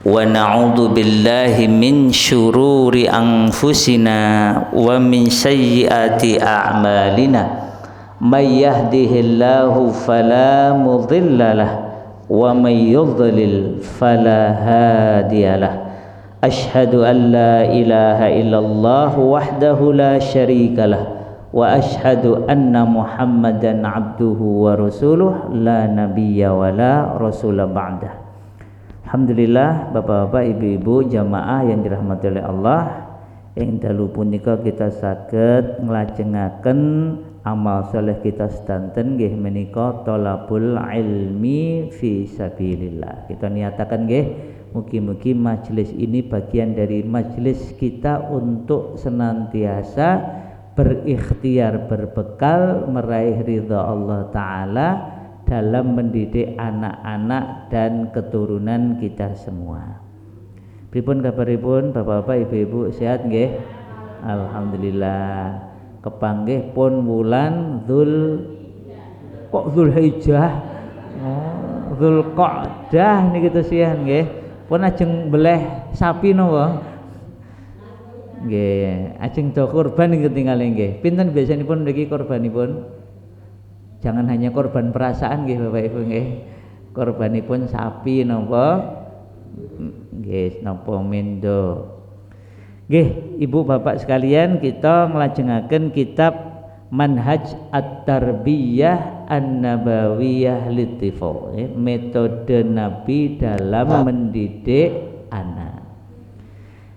Wa na'udzu billahi min syururi anfusina wa min sayyiati a'malina may yahdihillahu fala mudhillalah wa may yudlil fala hadiyalah. Asyhadu an la ilaha illallah wahdahu la syarikalah wa asyhadu anna Muhammadan abduhu wa rasuluh la nabiyya wa la rasula ba'dah. Alhamdulillah, bapak-bapak, ibu-ibu, jamaah yang dirahmati oleh Allah, ing dalu punika kita saged nglajengaken amal saleh kita sedanten nggih menika thalabul ilmi fi sabilillah. Kita niataken nggih mugi-mugi majelis ini bagian dari majelis kita untuk senantiasa berikhtiar berbekal meraih ridha Allah Ta'ala dalam mendidik anak-anak dan keturunan kita semua. Pripun kabaripun bapak-bapak, ibu-ibu, sehat nggih? Alhamdulillah. Kepanggih pun wulan Zulhijjah. Zulqa'dah niki tesihan nggih. Pun ajeng beleh sapi napa? Nggih, ajeng do kurban niki ketinggal nggih. Pinten biasanipun niki kurbanipun? Jangan hanya korban perasaan nggih Bapak Ibu nggih. Korbanipun sapi napa? Nggih, napa mendo. Nggih, Ibu Bapak sekalian, kita nglajengaken kitab Manhaj At-Tarbiyah An-Nabawiyah Litifo, metode Nabi dalam mendidik anak.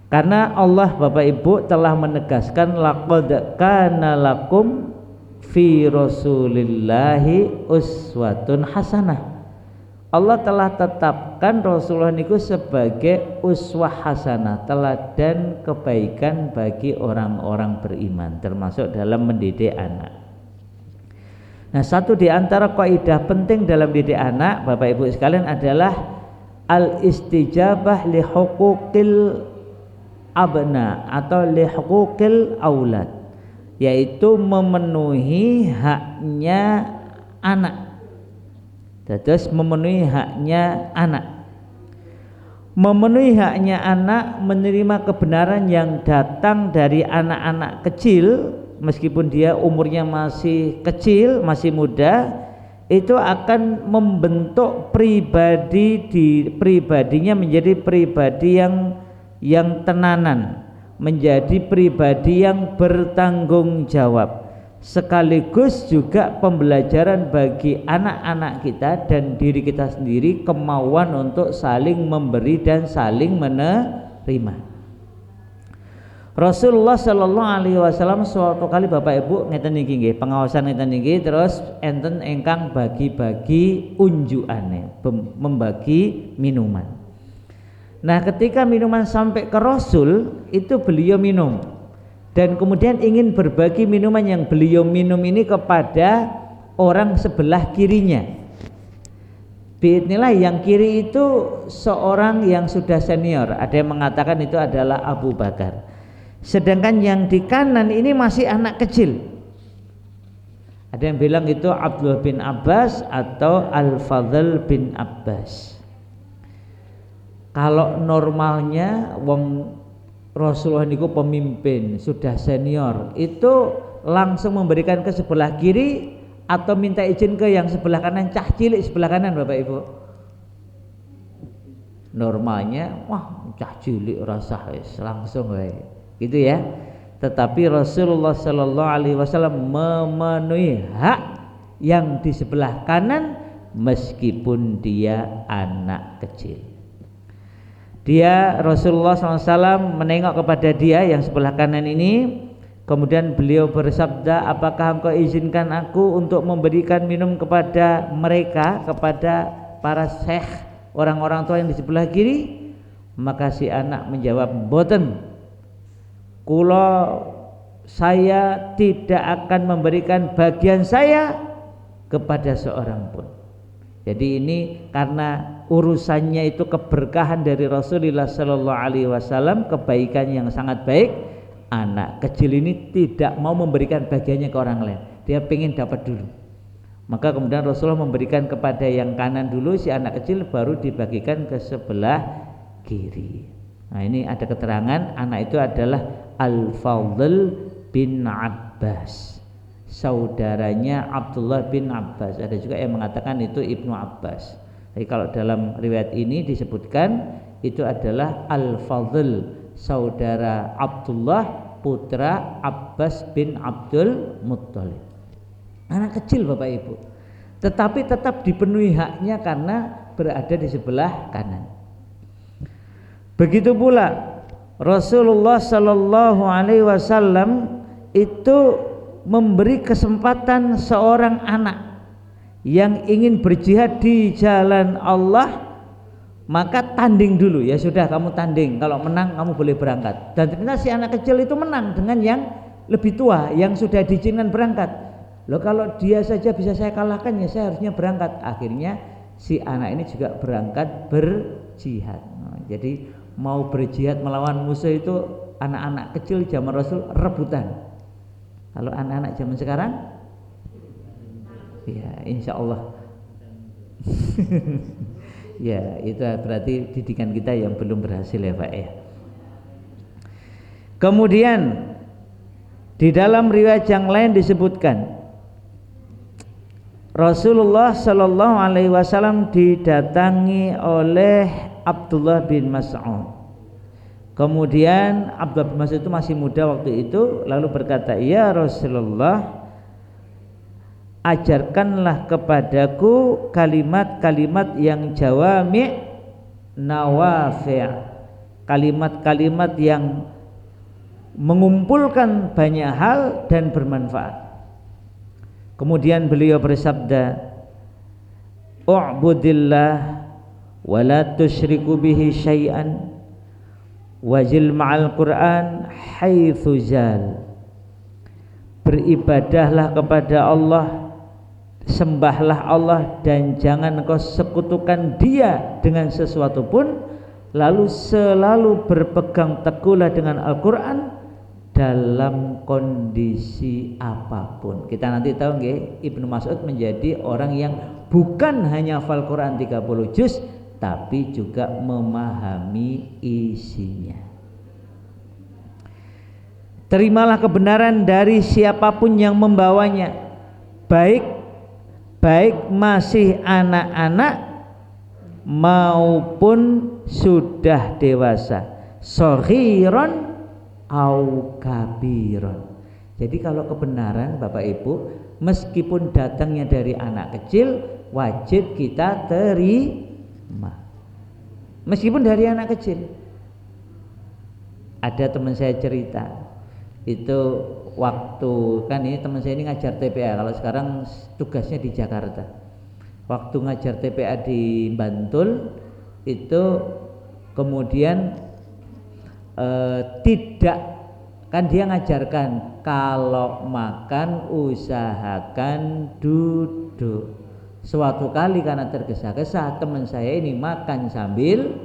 Karena Allah Bapak Ibu telah menegaskan laqad kana lakum fi rasulillahi uswatun hasanah. Allah telah tetapkan Rasulullah niku sebagai uswah hasanah, teladan kebaikan bagi orang-orang beriman, termasuk dalam mendidik anak. Nah, satu di antara kaidah penting dalam mendidik anak Bapak Ibu sekalian adalah al-istijabah li huquqil abna atau li huquqil aulad, yaitu memenuhi haknya anak. Terus memenuhi haknya anak. Memenuhi haknya anak, menerima kebenaran yang datang dari anak-anak kecil, meskipun dia umurnya masih kecil, masih muda, itu akan membentuk pribadinya menjadi pribadi yang tenanan, menjadi pribadi yang bertanggung jawab, sekaligus juga pembelajaran bagi anak-anak kita dan diri kita sendiri, kemauan untuk saling memberi dan saling menerima. Rasulullah Shallallahu Alaihi Wasallam suatu kali Bapak Ibu ngeten niki nggih, pengawasan ngeten niki, terus enten engkang bagi-bagi unjukane, membagi minuman. Nah, ketika minuman sampai ke Rasul, itu beliau minum dan kemudian ingin berbagi minuman yang beliau minum ini kepada orang sebelah kirinya. Biidznillah, yang kiri itu seorang yang sudah senior, ada yang mengatakan itu adalah Abu Bakar, sedangkan yang di kanan ini masih anak kecil. Ada yang bilang itu Abdullah bin Abbas atau Al-Fadl bin Abbas. Kalau normalnya wong Rasulullah niku pemimpin, sudah senior, itu langsung memberikan ke sebelah kiri atau minta izin ke yang sebelah kanan, cah cilik sebelah kanan Bapak Ibu. Normalnya wah cah cilik rasa langsung wae. Gitu ya. Tetapi Rasulullah Shallallahu Alaihi Wasallam memenuhi hak yang di sebelah kanan meskipun dia anak kecil. Dia Rasulullah SAW menengok kepada dia yang sebelah kanan ini, kemudian beliau bersabda, apakah engkau izinkan aku untuk memberikan minum kepada mereka, kepada para syekh, orang-orang tua yang di sebelah kiri? Maka si anak menjawab, mboten, kula saya tidak akan memberikan bagian saya kepada seorang pun. Jadi ini karena urusannya itu keberkahan dari Rasulullah Sallallahu Alaihi Wasallam, kebaikan yang sangat baik. Anak kecil ini tidak mau memberikan bagiannya ke orang lain, dia pengen dapat dulu. Maka kemudian Rasulullah memberikan kepada yang kanan dulu, si anak kecil baru dibagikan ke sebelah kiri. Nah ini ada keterangan anak itu adalah Al-Fadl bin Abbas, saudaranya Abdullah bin Abbas. Ada juga yang mengatakan itu Ibnu Abbas. Jadi kalau dalam riwayat ini disebutkan itu adalah Al-Fadl, saudara Abdullah, putra Abbas bin Abdul Muttalib. Anak kecil Bapak Ibu, tetapi tetap dipenuhi haknya karena berada di sebelah kanan. Begitu pula Rasulullah Sallallahu Alaihi Wasallam itu memberi kesempatan seorang anak yang ingin berjihad di jalan Allah, maka tanding dulu, ya sudah kamu tanding, kalau menang kamu boleh berangkat. Dan ternyata si anak kecil itu menang dengan yang lebih tua yang sudah diizinkan berangkat. Loh kalau dia saja bisa saya kalahkan, ya saya harusnya berangkat. Akhirnya si anak ini juga berangkat berjihad. Nah, jadi mau berjihad melawan musuh itu anak-anak kecil zaman Rasul rebutan. Kalau anak-anak zaman sekarang, ya insya Allah. Ya itu berarti didikan kita yang belum berhasil ya Pak ya. Kemudian di dalam riwayat yang lain disebutkan Rasulullah Shallallahu Alaihi Wasallam didatangi oleh Abdullah bin Mas'ud. Kemudian Abdullah bin Mas'ud itu masih muda waktu itu, lalu berkata, "Ya Rasulullah, ajarkanlah kepadaku kalimat-kalimat yang jawami' nawafi', kalimat-kalimat yang mengumpulkan banyak hal dan bermanfaat." Kemudian beliau bersabda, "U'budillah wa la tusyriku bihi syai'an wajil ma'al Qur'an haitsu zal." Beribadahlah kepada Allah, sembahlah Allah, dan jangan kau sekutukan Dia dengan sesuatu pun, lalu selalu berpegang teguhlah dengan Al-Qur'an dalam kondisi apapun. Kita nanti tahu nggih, Ibnu Mas'ud menjadi orang yang bukan hanya hafal Quran 30 juz, tapi juga memahami isinya. Terimalah kebenaran dari siapapun yang membawanya, baik masih anak-anak maupun sudah dewasa, shaghiran au kabiron. Jadi kalau kebenaran Bapak Ibu, meskipun datangnya dari anak kecil, wajib kita terima, meskipun dari anak kecil. Ada teman saya cerita, itu waktu kan ini teman saya ini ngajar TPA, kalau sekarang tugasnya di Jakarta. Waktu ngajar TPA di Bantul itu kemudian tidak, kan dia ngajarkan kalau makan usahakan duduk. Suatu kali karena tergesa-gesa, teman saya ini makan sambil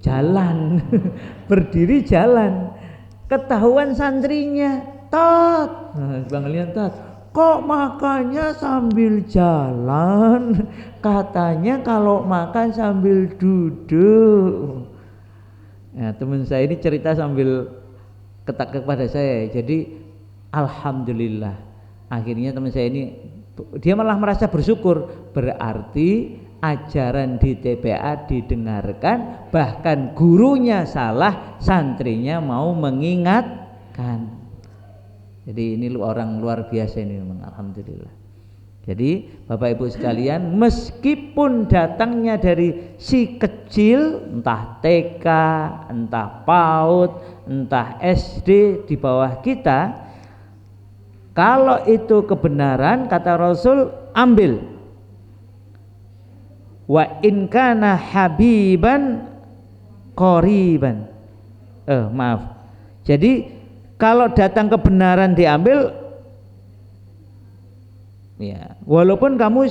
jalan berdiri jalan. Ketahuan santrinya, "Tat," Bang Lian, "Tat, kok makannya sambil jalan? Katanya kalau makan sambil duduk." Nah, teman saya ini cerita sambil ketak kepada saya. Jadi alhamdulillah, akhirnya teman saya ini dia malah merasa bersyukur, berarti ajaran di TPA didengarkan, bahkan gurunya salah, santrinya mau mengingatkan. Jadi ini orang luar biasa ini memang, alhamdulillah. Jadi Bapak Ibu sekalian, meskipun datangnya dari si kecil, entah TK, entah PAUD, entah SD di bawah kita, kalau itu kebenaran kata Rasul, ambil. Wa in kana habiban qoriban. Maaf. Jadi kalau datang kebenaran diambil, ya, walaupun kamu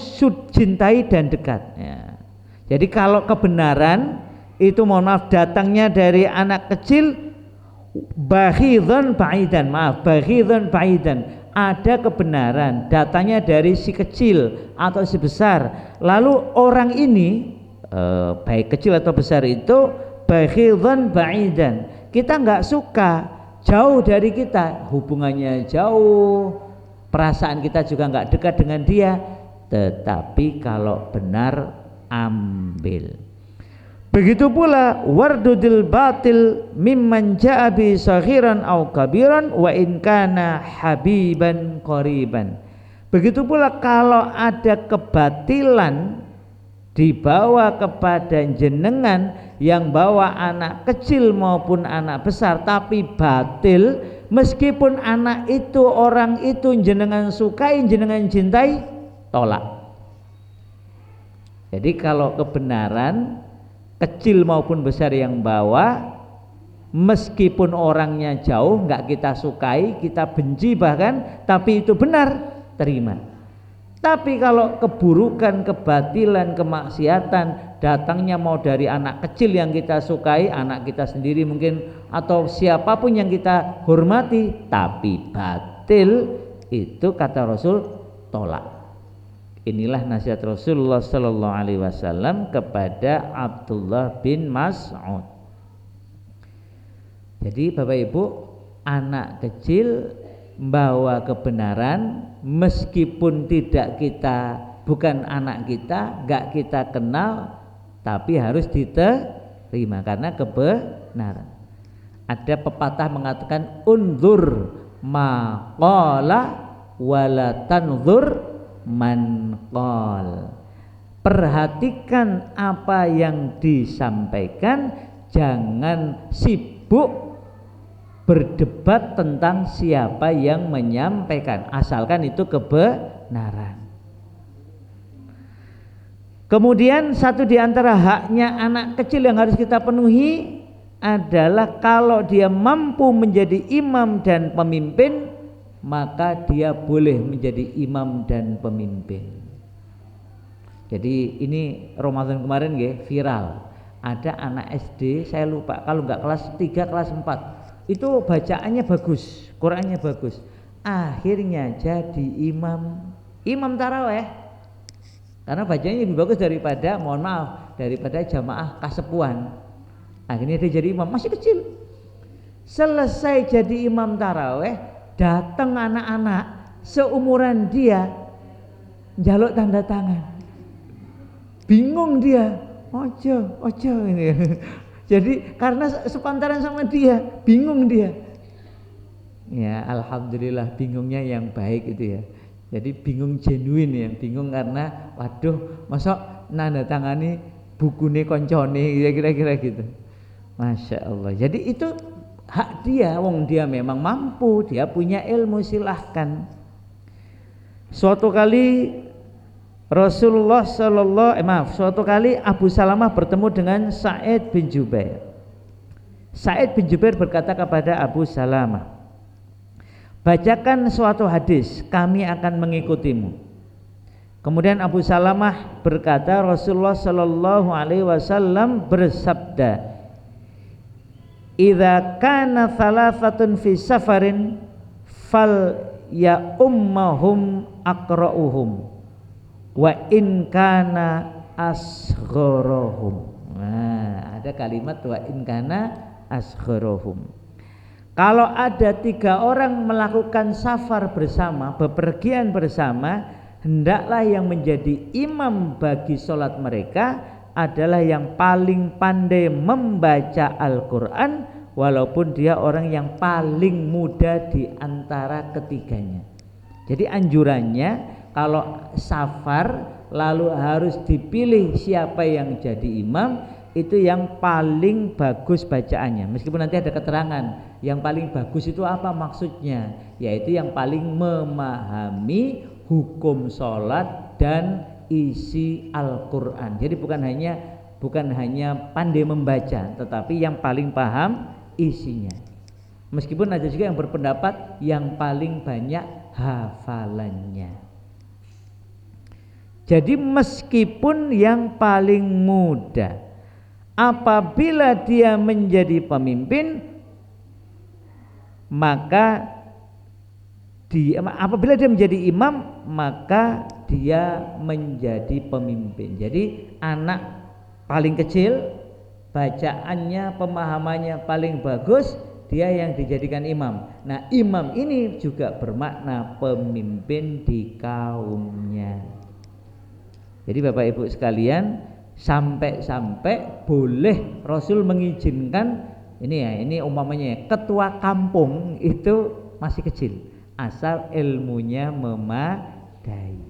cintai dan dekat, ya. Jadi kalau kebenaran itu, mohon maaf, datangnya dari anak kecil, baghidhan ba'idan, ada kebenaran datangnya dari si kecil atau si besar, lalu orang ini baik kecil atau besar itu baghidhan ba'idan, kita nggak suka, jauh dari kita, hubungannya jauh, perasaan kita juga nggak dekat dengan dia, tetapi kalau benar ambil. Begitu pula wardudil batil mimman ja'a bi saghiran aw kabiran wa in kana habiban qariban. Begitu pula kalau ada kebatilan dibawa kepada jenengan yang bawa anak kecil maupun anak besar tapi batil, meskipun anak itu orang itu jenengan sukai, jenengan cintai, tolak. Jadi kalau kebenaran kecil maupun besar yang bawa, meskipun orangnya jauh, nggak kita sukai, kita benci bahkan, tapi itu benar, terima. Tapi kalau keburukan, kebatilan, kemaksiatan datangnya mau dari anak kecil yang kita sukai, anak kita sendiri mungkin, atau siapapun yang kita hormati, tapi batil, itu kata Rasul tolak. Inilah nasihat Rasulullah Sallallahu Alaihi Wasallam kepada Abdullah bin Mas'ud. Jadi Bapak Ibu, anak kecil membawa kebenaran meskipun tidak kita, bukan anak kita, gak kita kenal, tapi harus diterima karena kebenaran. Ada pepatah mengatakan unzur ma qala wala tanzur man qal. Perhatikan apa yang disampaikan, jangan sibuk berdebat tentang siapa yang menyampaikan, asalkan itu kebenaran. Kemudian satu di antara haknya anak kecil yang harus kita penuhi adalah kalau dia mampu menjadi imam dan pemimpin, maka dia boleh menjadi imam dan pemimpin. Jadi ini Ramadan kemarin ya, viral. Ada anak SD, saya lupa, kalau nggak kelas 3, kelas 4, itu bacaannya bagus, Qurannya bagus. Akhirnya jadi imam taraweh. Karena bacanya lebih bagus daripada, mohon maaf, daripada jamaah kasepuan. Akhirnya dia jadi imam, masih kecil. Selesai jadi imam taraweh, datang anak-anak seumuran dia njaluk tanda tangan, bingung dia, ojo ini. Jadi karena sepantaran sama dia, bingung dia. Ya alhamdulillah bingungnya yang baik itu ya. Jadi bingung genuine ya, bingung karena waduh masa nanda tangani bukune koncone kira-kira gitu. Masya Allah. Jadi itu hak dia, wong dia memang mampu, dia punya ilmu, silahkan. Suatu kali suatu kali Abu Salamah bertemu dengan Sa'id bin Jubair. Sa'id bin Jubair berkata kepada Abu Salamah, bacakan suatu hadis, kami akan mengikutimu. Kemudian Abu Salamah berkata, Rasulullah Sallallahu Alaihi Wasallam bersabda, idza kana thalathatun fi safarin fal ya ummahum aqra'uhum wa in kana asgharahum. Nah, ada kalimat wa in kana asgharahum. Kalau ada 3 orang melakukan safar bersama, bepergian bersama, hendaklah yang menjadi imam bagi sholat mereka adalah yang paling pandai membaca Al-Quran, walaupun dia orang yang paling muda di antara ketiganya. Jadi anjurannya kalau safar lalu harus dipilih siapa yang jadi imam, itu yang paling bagus bacaannya. Meskipun nanti ada keterangan yang paling bagus itu apa maksudnya, yaitu yang paling memahami hukum sholat dan isi Al-Quran. Jadi bukan hanya pandai membaca, tetapi yang paling paham isinya. Meskipun ada juga yang berpendapat yang paling banyak hafalannya. Jadi meskipun yang paling muda, apabila dia menjadi pemimpin, maka apabila dia menjadi imam, maka dia menjadi pemimpin. Jadi anak paling kecil, bacaannya, pemahamannya paling bagus, dia yang dijadikan imam. Nah, imam ini juga bermakna pemimpin di kaumnya. Jadi Bapak Ibu sekalian, sampai-sampai boleh Rasul mengizinkan ini umpamanya ketua kampung itu masih kecil, asal ilmunya memadai.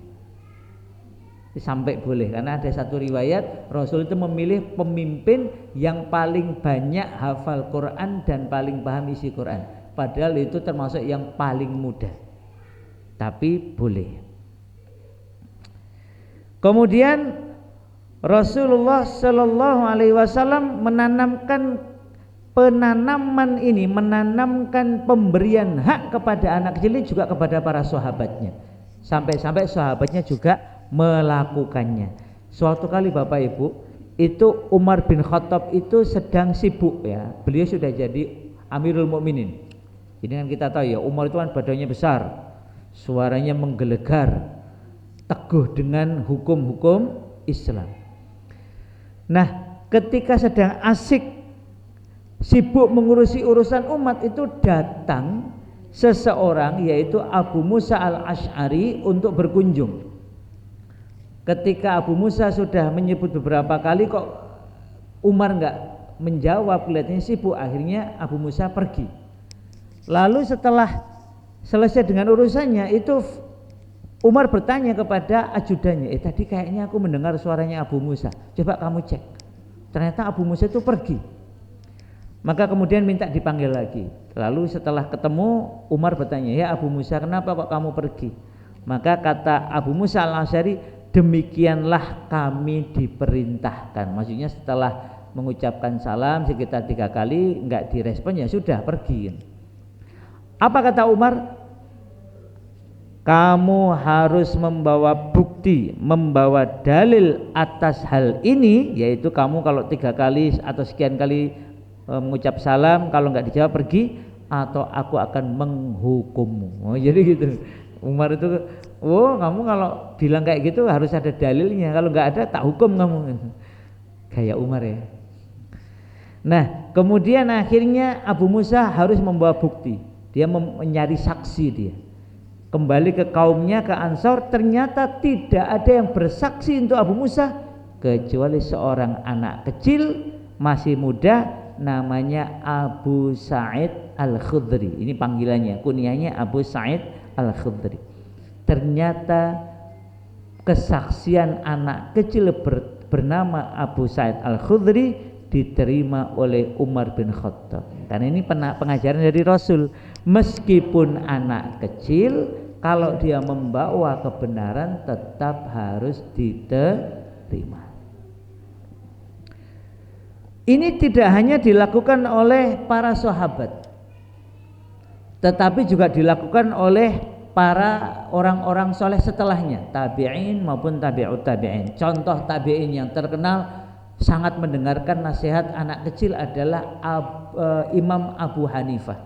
Sampai boleh, karena ada satu riwayat Rasul itu memilih pemimpin yang paling banyak hafal Quran dan paling paham isi Quran, padahal itu termasuk yang paling muda, tapi boleh. Kemudian Rasulullah Shallallahu Alaihi Wasallam menanamkan pemberian hak kepada anak kecil ini juga kepada para sahabatnya, sampai-sampai sahabatnya juga melakukannya. Suatu kali Bapak Ibu, itu Umar bin Khattab itu sedang sibuk ya, beliau sudah jadi Amirul Mukminin. Ini kan kita tahu ya, Umar itu kan badannya besar, suaranya menggelegar, teguh dengan hukum-hukum Islam. Nah, ketika sedang asik sibuk mengurusi urusan umat, itu datang seseorang yaitu Abu Musa al-Asy'ari untuk berkunjung. Ketika Abu Musa sudah menyebut beberapa kali kok Umar enggak menjawab, kelihatannya sibuk, akhirnya Abu Musa pergi. Lalu setelah selesai dengan urusannya itu Umar bertanya kepada ajudannya, tadi kayaknya aku mendengar suaranya Abu Musa, coba kamu cek. Ternyata Abu Musa itu pergi. Maka kemudian minta dipanggil lagi. Lalu setelah ketemu, Umar bertanya, ya Abu Musa, kenapa kok kamu pergi? Maka kata Abu Musa al-Asy'ari, demikianlah kami diperintahkan. Maksudnya setelah mengucapkan salam sekitar 3 kali enggak direspon, ya sudah pergi. Apa kata Umar? Kamu harus membawa bukti, membawa dalil atas hal ini, yaitu kamu kalau 3 kali atau sekian kali mengucap salam, kalau enggak dijawab pergi, atau aku akan menghukummu. Oh, jadi gitu. Umar itu, oh kamu kalau bilang kayak gitu harus ada dalilnya, kalau nggak ada tak hukum kamu. Kayak Umar ya. Nah, kemudian akhirnya Abu Musa harus membawa bukti. Dia mencari saksi dia. Kembali ke kaumnya, ke Ansor, ternyata tidak ada yang bersaksi untuk Abu Musa kecuali seorang anak kecil masih muda namanya Abu Sa'id Al-Khudri. Ini panggilannya, kunyahnya Abu Sa'id Al-Khudri. Ternyata kesaksian anak kecil bernama Abu Sa'id Al-Khudri diterima oleh Umar bin Khattab. Karena ini pengajaran dari Rasul, meskipun anak kecil, kalau dia membawa kebenaran tetap harus diterima. Ini tidak hanya dilakukan oleh para sahabat, tetapi juga dilakukan oleh para orang-orang soleh setelahnya, tabi'in maupun tabi'ut tabi'in. Contoh tabi'in yang terkenal sangat mendengarkan nasihat anak kecil adalah Imam Abu Hanifah.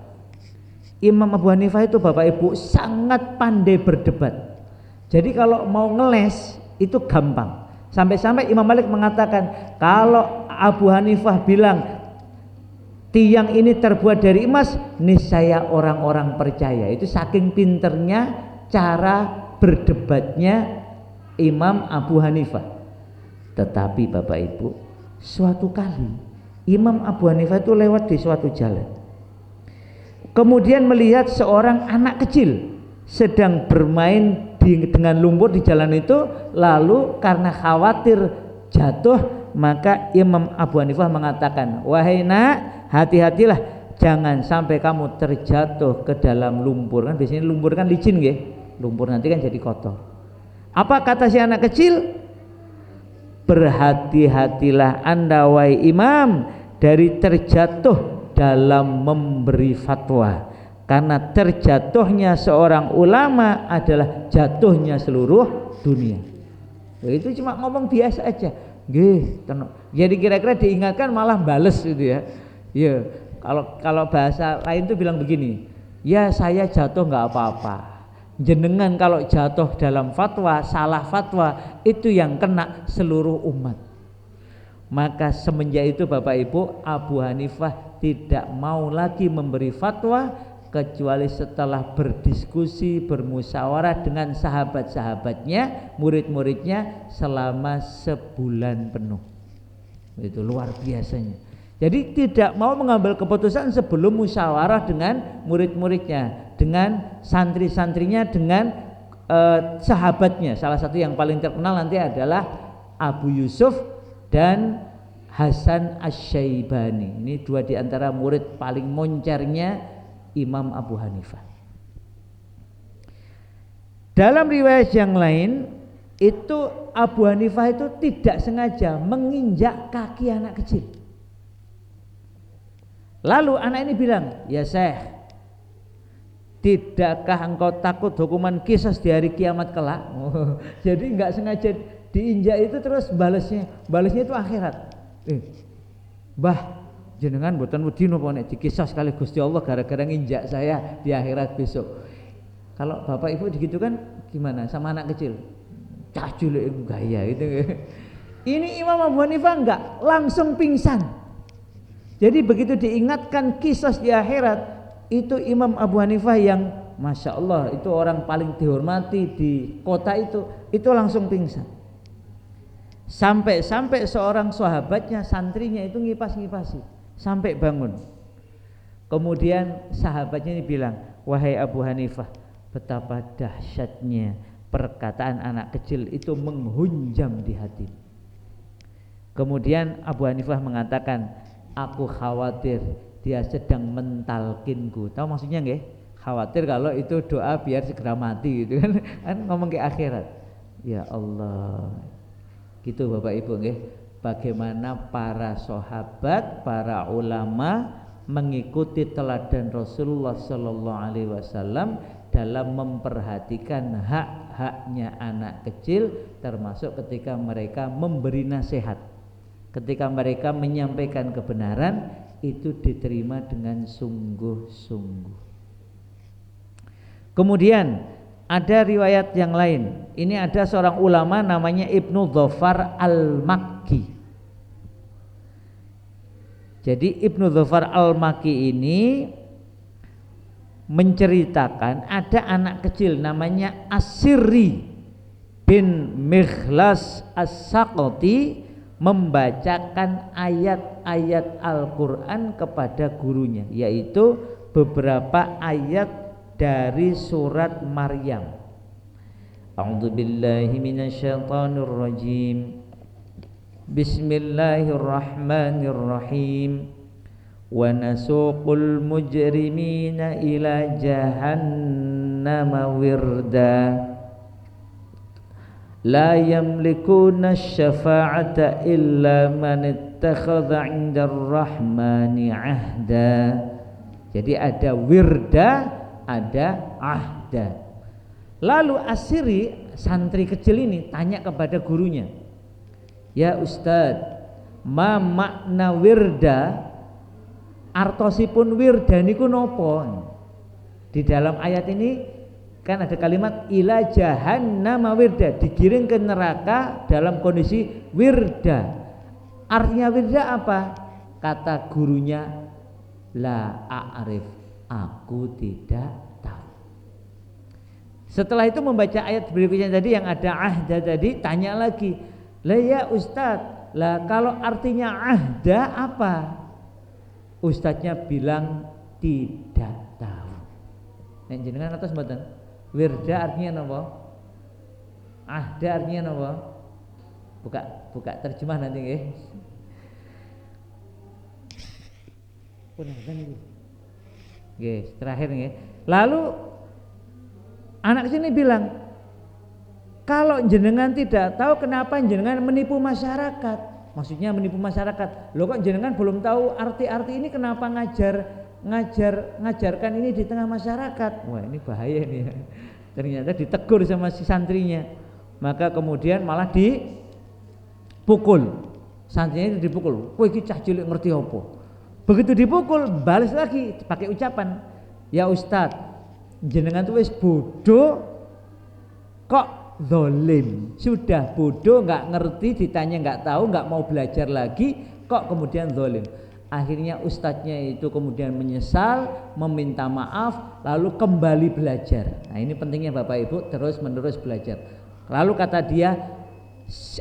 Imam Abu Hanifah itu Bapak Ibu sangat pandai berdebat. Jadi kalau mau ngeles itu gampang. Sampai-sampai Imam Malik mengatakan, kalau Abu Hanifah bilang tiang ini terbuat dari emas, niscaya orang-orang percaya. Itu saking pinternya cara berdebatnya Imam Abu Hanifah. Tetapi Bapak Ibu, suatu kali Imam Abu Hanifah itu lewat di suatu jalan, kemudian melihat seorang anak kecil sedang bermain dengan lumpur di jalan itu. Lalu karena khawatir jatuh, maka Imam Abu Hanifah mengatakan, wahai nak, hati-hatilah, jangan sampai kamu terjatuh ke dalam lumpur. Kan biasanya lumpur kan licin ya, lumpur nanti kan jadi kotor. Apa kata si anak kecil? Berhati-hatilah Anda wahai imam dari terjatuh dalam memberi fatwa, karena terjatuhnya seorang ulama adalah jatuhnya seluruh dunia. Itu cuma ngomong biasa aja. Jadi kira-kira diingatkan malah bales gitu ya. Ya, kalau bahasa lain tuh bilang begini, ya saya jatuh nggak apa-apa. Jenengan kalau jatuh dalam fatwa, salah fatwa, itu yang kena seluruh umat. Maka semenjak itu Bapak Ibu, Abu Hanifah tidak mau lagi memberi fatwa kecuali setelah berdiskusi, bermusyawarah dengan sahabat-sahabatnya, murid-muridnya selama sebulan penuh. Itu luar biasanya. Jadi tidak mau mengambil keputusan sebelum musyawarah dengan murid-muridnya, dengan santri-santrinya, dengan sahabatnya. Salah satu yang paling terkenal nanti adalah Abu Yusuf dan Hasan Asy-Syaibani. Ini dua di antara murid paling moncernya Imam Abu Hanifah. Dalam riwayat yang lain itu Abu Hanifah itu tidak sengaja menginjak kaki anak kecil. Lalu anak ini bilang, ya Syekh, tidakkah engkau takut hukuman qisas di hari kiamat kelak? Jadi nggak sengaja diinjak itu terus balasnya itu akhirat. Mbah, jenengan mboten wedi napa nek dikisah sekali Gusti Allah gara-gara nginjak saya di akhirat besok. Kalau Bapak Ibu begitu kan gimana sama anak kecil? Cah cilik gaya gitu. Ini Imam Abu Hanifah enggak, langsung pingsan. Jadi begitu diingatkan kisah di akhirat, itu Imam Abu Hanifah yang Masya Allah itu orang paling dihormati di kota itu langsung pingsan. Sampai seorang sahabatnya, santrinya itu ngipas-ngipasi sampai bangun. Kemudian sahabatnya ini bilang, wahai Abu Hanifah, betapa dahsyatnya perkataan anak kecil itu menghunjam di hati. Kemudian Abu Hanifah mengatakan, aku khawatir dia sedang mentalkinku. Tahu maksudnya nggih? Khawatir kalau itu doa biar segera mati gitu kan. Kan ngomong ke akhirat. Ya Allah. Gitu Bapak Ibu nggih. Bagaimana para sahabat, para ulama mengikuti teladan Rasulullah sallallahu alaihi wasallam dalam memperhatikan hak-haknya anak kecil, termasuk ketika mereka memberi nasihat. Ketika mereka menyampaikan kebenaran, itu diterima dengan sungguh-sungguh. Kemudian ada riwayat yang lain. Ini ada seorang ulama namanya Ibnu Dhafar Al-Makki. Jadi Ibnu Dhafar Al-Makki ini menceritakan ada anak kecil namanya As-Sirri bin Mikhlas As-Saqati membacakan ayat-ayat Al-Quran kepada gurunya, yaitu beberapa ayat dari surat Maryam. A'udzubillahi minasyaitonirrajim. Bismillahirrahmanirrahim. Wa nasuqul mujrimina ila jahannama wirda la yamlikuna syafa'ata illa man ittakhadha 'inda ar-rahmani 'ahda. Jadi ada wirda, ada ahda. Lalu As-Sirri, santri kecil ini tanya kepada gurunya, ya Ustadz, ma makna wirda? Artosipun wirda niku napa? Di dalam ayat ini kan ada kalimat ila jahannama wirda, digiring ke neraka dalam kondisi wirda. Artinya wirda apa? Kata gurunya, la a'rif, aku tidak tahu. Setelah itu membaca ayat berikutnya tadi yang ada ahda tadi, tanya lagi, lah ya Ustadz, lah kalau artinya ahda apa? Ustadznya bilang tidak tahu. Nek jenengan atas mboten? Wirda artinya napa? Ahda artinya napa? Buka terjemah nanti nggih. Punten iki. Nggih, terakhir nggih. Lalu anak sini bilang, kalau jenengan tidak tahu kenapa jenengan menipu masyarakat? Maksudnya menipu masyarakat. Loh kok jenengan belum tahu arti-arti ini, kenapa ngajarkan ini di tengah masyarakat? Wah, ini bahaya nih. Ternyata ditegur sama si santrinya. Maka kemudian malah dipukul. Santrinya itu dipukul. Kowe iki cah cilik ngerti apa? Begitu dipukul, balas lagi pakai ucapan, ya Ustadz, jenengan tuh wis bodoh kok zalim, sudah bodoh, nggak ngerti, ditanya nggak tahu, nggak mau belajar lagi, kok kemudian zalim. Akhirnya ustadznya itu kemudian menyesal, meminta maaf, lalu kembali belajar. Nah ini pentingnya Bapak Ibu, terus menerus belajar. Lalu kata dia,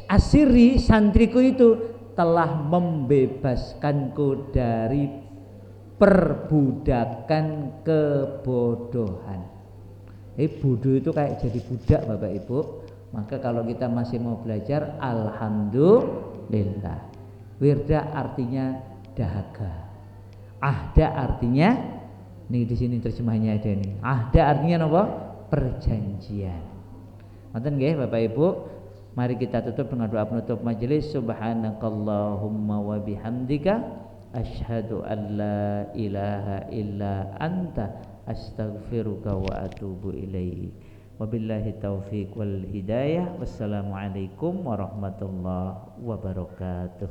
Asiri santriku itu telah membebaskanku dari perbudakan kebodohan. Bodoh itu kayak jadi budak Bapak Ibu. Maka kalau kita masih mau belajar, alhamdulillah. Wirda artinya dahaga. Ahda artinya, nih di sini terjemahnya ada nih. Ahda artinya apa? Perjanjian. Ngoten nggih Bapak Ibu. Mari kita tutup dengan doa penutup majelis. Subhanakallahumma wa bihamdika asyhadu an la ilaha illa anta astaghfiruka wa atubu ilaik. Wabillahi taufiq wal hidayah. Wassalamualaikum warahmatullahi wabarakatuh.